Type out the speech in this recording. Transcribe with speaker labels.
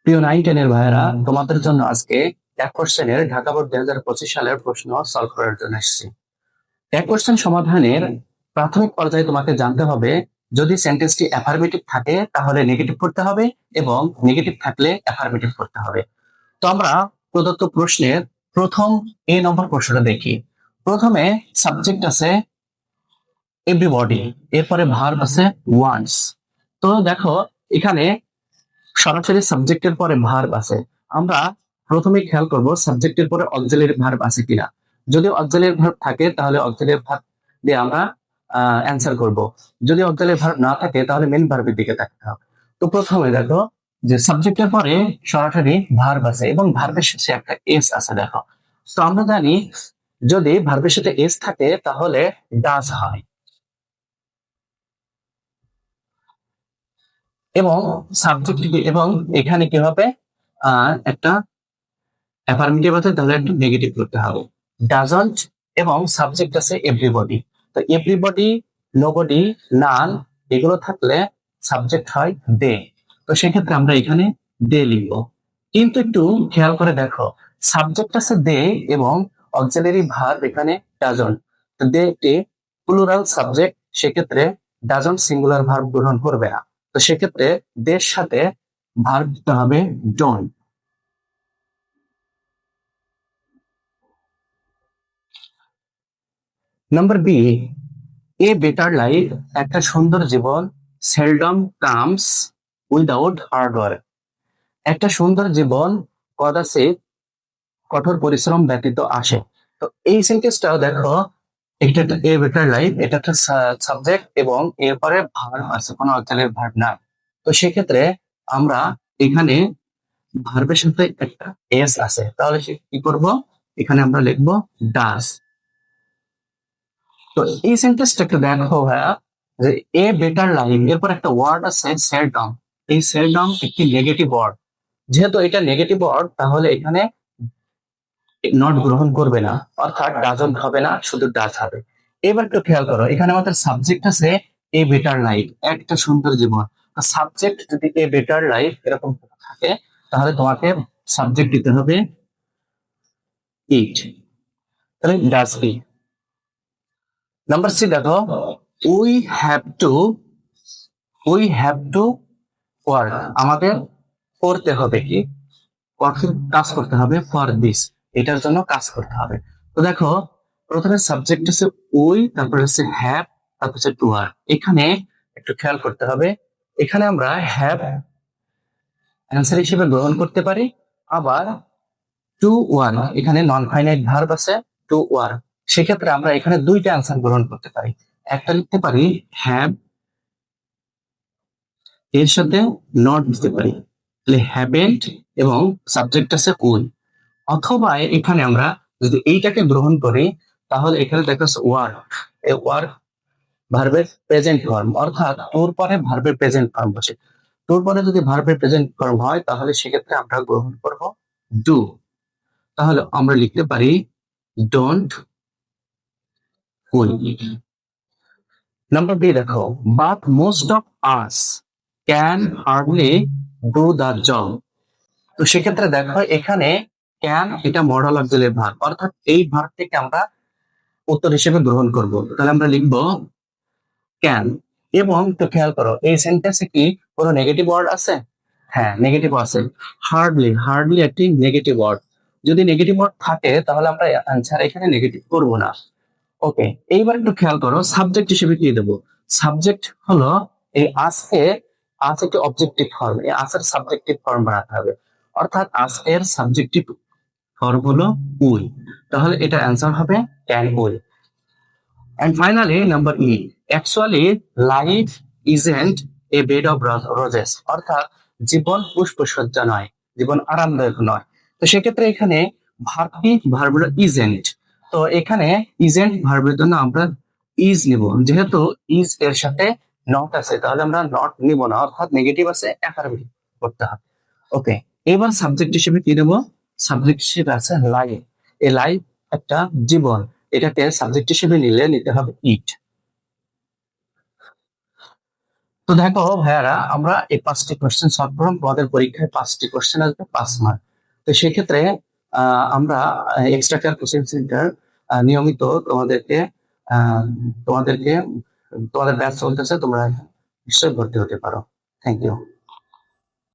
Speaker 1: প্রিয় 9-10 এর ভাইয়েরা, তোমাদের জন্য আজকে এক কোশ্চেনের ঢাকা বোর্ড 2025 সালের প্রশ্ন সলভ করার জন্য এসেছি। এক কোশ্চেন সমাধানের প্রাথমিক পর্যায়ে তোমাকে জানতে হবে, যদি সেন্টেন্সটি অ্যাফার্মেটিভ থাকে তাহলে নেগেটিভ করতে হবে এবং নেগেটিভ থাকলে অ্যাফার্মেটিভ করতে হবে। তো আমরা প্রদত্ত প্রশ্নের প্রথম এ নম্বর প্রশ্নটা দেখি। প্রথমে সাবজেক্ট আছে এভরিবডি, এরপরে ভার্ব আছে ওয়ান্স। তো দেখো, এখানে সরাসরি সাবজেক্টের পরে ভার্ব আছে। আমরা প্রথমে খেয়াল করব সাবজেক্টের পরে অক্সিলারি ভার্ব আছে কিনা। যদি অক্সিলারি ভার্ব থাকে তাহলে অক্সিলারি ভার্ব দিয়ে আমরা অ্যান্সার করব। যদি অক্সিলারি ভার্ব না থাকে তাহলে মেইন ভার্বের দিকে তাকাতে হবে। তো প্রথমে দেখো যে সাবজেক্টের পরে সরাসরি ভার্ব আছে এবং ভার্বের শেষে একটা এস আছে। দেখো, তো আমরা জানি যদি ভার্বের সাথে এস থাকে তাহলে ডাজ হয়, এবং সাবজেক্ট এবং এখানে কি হবে, একটা অ্যাফার্মেটিভ আছে তাহলে একটা নেগেটিভ করতে হবে। ডাজন্ট এবং সাবজেক্ট আছে এভরিবডি। তো এভরিবডি, নোবডি, নান এগুলো থাকলে সাবজেক্ট হয় দে। তো সেক্ষেত্রে আমরা এখানে দে লিখব। কিন্তু একটু খেয়াল করে দেখো, সাবজেক্ট আছে দে এবং অক্সিলারি ভার্ব এখানে ডাজন্ট। তো দে একটি প্লুরাল সাবজেক্ট, সেক্ষেত্রে ডাজন্ট সিঙ্গুলার ভার্ব গ্রহণ করবে না। তো সেক্ষেত্রে দের সাথে ভার্ব দিতে হবে don't. Number B, a better life, একটা সুন্দর জীবন, seldom comes without hard work. একটা সুন্দর জীবন কদাচিৎ কঠোর পরিশ্রম ব্যতীত আসে। তো এই সেন্টেন্সটাও দেখো, এটা একটা এ বেটার লাইফ, এটা একটা সাবজেক্ট এবং এরপরে ভার্ব আছে, কোনো অক্সিলারি ভার্ব না। তো সেক্ষেত্রে আমরা এখানে ভার্বের সাথে একটা এস আছে, তাহলে সে কি করব, এখানে আমরা লিখবো ডাস। তো এই সেন্টেন্সটা একটু দেখো ভাইয়া, যে এ বেটার লাইফ এরপর একটা ওয়ার্ড আছে সেলডম। এই সেলডম একটি নেগেটিভ ওয়ার্ড, যেহেতু এটা নেগেটিভ ওয়ার্ড তাহলে এখানে নট গ্রহণ করবে না, অর্থাৎ ডাজন্ট হবে না, শুধু ডাজ হবে। এবার একটু খেয়াল করো, এখানে আমাদের সাবজেক্ট আছে এ বেটার লাইফ, একটা সুন্দর জীবন। সাবজেক্ট যদি এ বেটার লাইফ এরকম থাকে তাহলে তোমাকে সাবজেক্ট দিতে হবে ইট, তাহলে ডাজ বি। নাম্বার সি দেখো, we have to, we have to work, আমাদের করতে হবে, কি কঠিন কাজ করতে হবে, ফর দিস, এটার জন্য কাজ করতে হবে। তো দেখো, প্রথমে সাবজেক্ট আছে উই, তারপরে হচ্ছে হ্যাভ, তারপর হচ্ছে টু ওয়ার্ক। এখানে একটু খেয়াল করতে হবে, এখানে আমরা হ্যাভ অ্যান্সার হিসেবে গ্রহণ করতে পারি, আবার টু ওয়ার্ক, এখানে নন ফাইনাইট ভার্ব আছে টু ওয়ার্ক, সেক্ষেত্রে আমরা এখানে দুইটা অ্যান্সার গ্রহণ করতে পারি। একটা লিখতে পারি হ্যাভ, এর সাথে নট দিতে পারি, তাহলে হ্যাভেন্ট এবং সাবজেক্ট আছে উই। অথবা এখানে আমরা যদি এইটাকে গ্রহণ করি তাহলে এখানে দেখা যাচ্ছে ওয়ার্ক, এই ওয়ার্ক ভার্বের প্রেজেন্ট ফর্ম, অর্থাৎ তোর পরে ভার্বের প্রেজেন্ট ফর্ম বসে। তোর পরে যদি ভার্বের প্রেজেন্ট ফর্ম হয় তাহলে সেক্ষেত্রে আমরা গ্রহণ করব ডু। তাহলে আমরা লিখতে পারি ডোন্ট উই। নাম্বার বি দেখো, but most of us can hardly do the job. তো সেক্ষেত্রে দেখো, এখানে ক্যান এটা মডাল অক্সিলারি ভার্ব, অর্থাৎ এই ভার্বটিকে আমরা উত্তর হিসেবে গ্রহণ করব। তাহলে আমরা লিখবো ক্যান। এবং তো খেয়াল করো, এই সেন্টেন্সে কি কোনো নেগেটিভ ওয়ার্ড আছে? হ্যাঁ, নেগেটিভ আছে। হার্ডলি, হার্ডলি একটি নেগেটিভ ওয়ার্ড। যদি নেগেটিভ ওয়ার্ড থাকে তাহলে আমরা অ্যান্সার এখানে নেগেটিভ করব না। ওকে, এইবার একটু খেয়াল করো, সাবজেক্ট হিসেবে কি দেবো। সাবজেক্ট হলো এই আজকে, আজ একটি অবজেক্টিভ ফর্ম, এই আজের সাবজেক্টিভ ফর্ম বানাতে হবে, অর্থাৎ আজকের সাবজেক্টিভ ফর্ম হলো উই, তাহলে এটা অ্যান্সার হবে can we. And finally, number E, actually life isn't a bed of roses, অর্থাৎ জীবন পুষ্পসজ্জা নয়, জীবন আরামদায়ক নয়। তো সেক্ষেত্রে এখানে ভার্বটি, ভার্ব হলো ইজেন্ট। তো এখানে ইজেন্ট ভার্বের জন্য আমরা ইজ নিব, যেহেতু ইজ এর সাথে নট আছে তাহলে আমরা নট নিব না, অর্থাৎ নেগেটিভ আছে, অ্যাফার্মেটিভ করতে হবে। ওকে, এবার সাবজেক্ট হিসেবে কি নেব, সাবজেক্ট হিসেবে আছে লাইফ। এই লাইফ একটা জীবন, এটাকে সাবজেক্ট হিসেবে নিতে হবে ইট। তো দেখো ভাইয়ারা, আমরা এই 5টি কোশ্চেন সলভ করলাম। তোমাদের পরীক্ষায় 5টি কোশ্চেন আসবে 5 মার্ক। তো সেক্ষেত্রে আমরা এক্সট্রা কেয়ার কোচিং সেন্টার নিয়মিত তোমাদেরকে আহ, তোমাদেরকে তোমাদের ব্যাচ চলতেছে, তোমরা নিশ্চয়ই ভর্তি হতে পারো। Thank you.